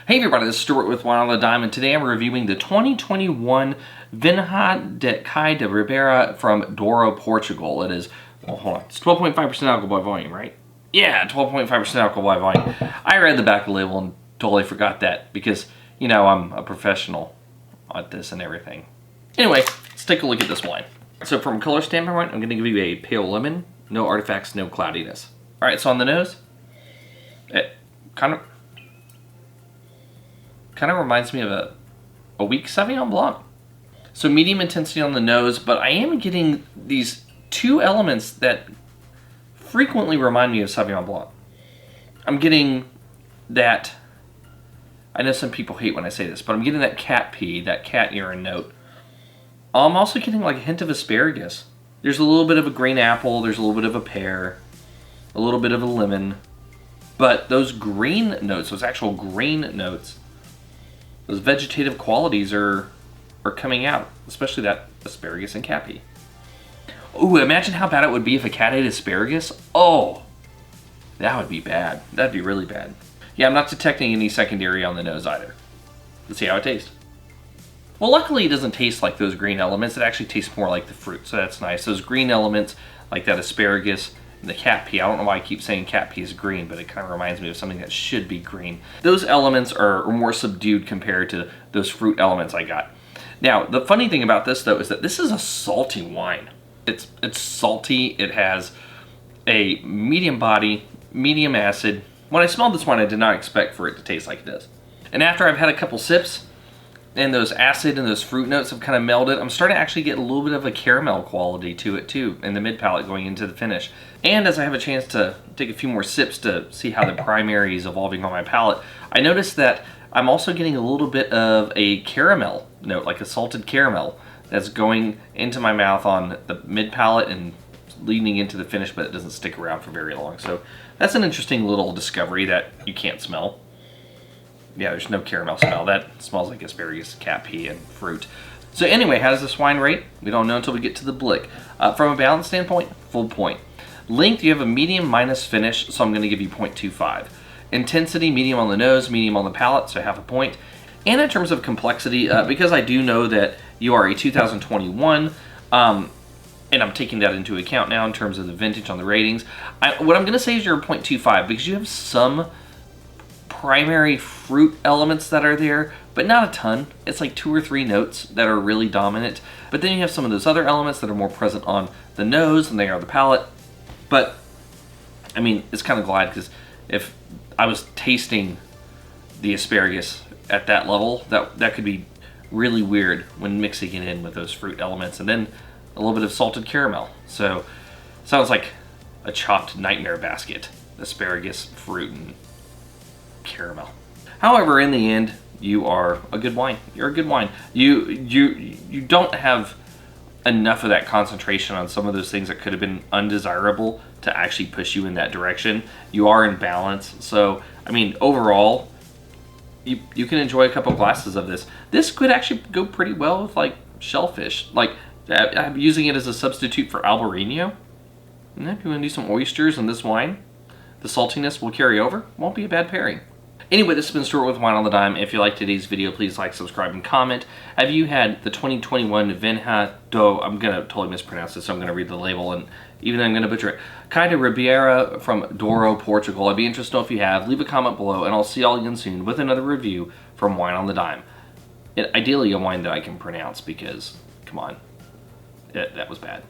Hey everybody, this is Stuart with Wine on the Dime, and today I'm reviewing the 2021 Vinha de Cais da Ribeira from Douro, Portugal. It is, well, hold on, it's 12.5% alcohol by volume, right? Yeah, 12.5% alcohol by volume. I read the back of the label and totally forgot that because, you know, I'm a professional at this and everything. Anyway, let's take a look at this wine. So from a color standpoint, I'm going to give you a pale lemon, no artifacts, no cloudiness. All right, so on the nose, it kind of reminds me of a weak Sauvignon Blanc. So medium intensity on the nose, but I am getting these two elements that frequently remind me of Sauvignon Blanc. I'm getting that, I know some people hate when I say this, but I'm getting that cat pee, that cat urine note. I'm also getting like a hint of asparagus. There's a little bit of a green apple, there's a little bit of a pear, a little bit of a lemon, but those green notes, those actual green notes, those vegetative qualities are coming out, especially that asparagus and cat pea. Ooh, imagine how bad it would be if a cat ate asparagus. Oh, that would be bad. That'd be really bad. Yeah, I'm not detecting any secondary on the nose either. Let's see how it tastes. Well, luckily it doesn't taste like those green elements. It actually tastes more like the fruit, so that's nice. Those green elements, like that asparagus and the cat pea. I don't know why I keep saying cat pea is green, but it kind of reminds me of something that should be green. Those elements are more subdued compared to those fruit elements I got. Now, the funny thing about this, though, is that this is a salty wine. It's salty. It has a medium body, medium acid. When I smelled this wine, I did not expect for it to taste like this. And after I've had a couple sips, and those acid and those fruit notes have kind of melded, I'm starting to actually get a little bit of a caramel quality to it too, in the mid palate going into the finish. And as I have a chance to take a few more sips to see how the primary is evolving on my palate, I noticed that I'm also getting a little bit of a caramel note, like a salted caramel, that's going into my mouth on the mid palate and leading into the finish, but it doesn't stick around for very long. So that's an interesting little discovery that you can't smell. Yeah, there's no caramel smell. That smells like asparagus, cat pea, and fruit. So anyway, how does this wine rate? We don't know until we get to the blick. From a balance standpoint, full point. Length, you have a medium minus finish, so I'm going to give you 0.25. Intensity, medium on the nose, medium on the palate, so half a point. And in terms of complexity, because I do know that you are a 2021, and I'm taking that into account now in terms of the vintage on the ratings, what I'm going to say is you're a 0.25 because you have some primary fruit elements that are there, but not a ton. It's like 2 or 3 notes that are really dominant. But then you have some of those other elements that are more present on the nose than they are the palate. But, I mean, it's kind of glad because if I was tasting the asparagus at that level, that could be really weird when mixing it in with those fruit elements. And then a little bit of salted caramel. So, sounds like a chopped nightmare basket. Asparagus, fruit, and caramel. However, in the end, you are a good wine. You're a good wine. You don't have enough of that concentration on some of those things that could have been undesirable to actually push you in that direction. You are in balance. So, I mean, overall, you can enjoy a couple glasses of this. This could actually go pretty well with like shellfish. Like, I'm using it as a substitute for Albarino. And if you want to do some oysters in this wine, the saltiness will carry over. Won't be a bad pairing. Anyway, this has been Stuart with Wine on the Dime. If you liked today's video, please like, subscribe, and comment. Have you had the 2021 Vinha do, I'm going to totally mispronounce this, so I'm going to read the label, and even though I'm going to butcher it, Cais da Ribeira from Douro, Portugal. I'd be interested to know if you have. Leave a comment below, and I'll see y'all again soon with another review from Wine on the Dime. Ideally, a wine that I can pronounce because, come on, that was bad.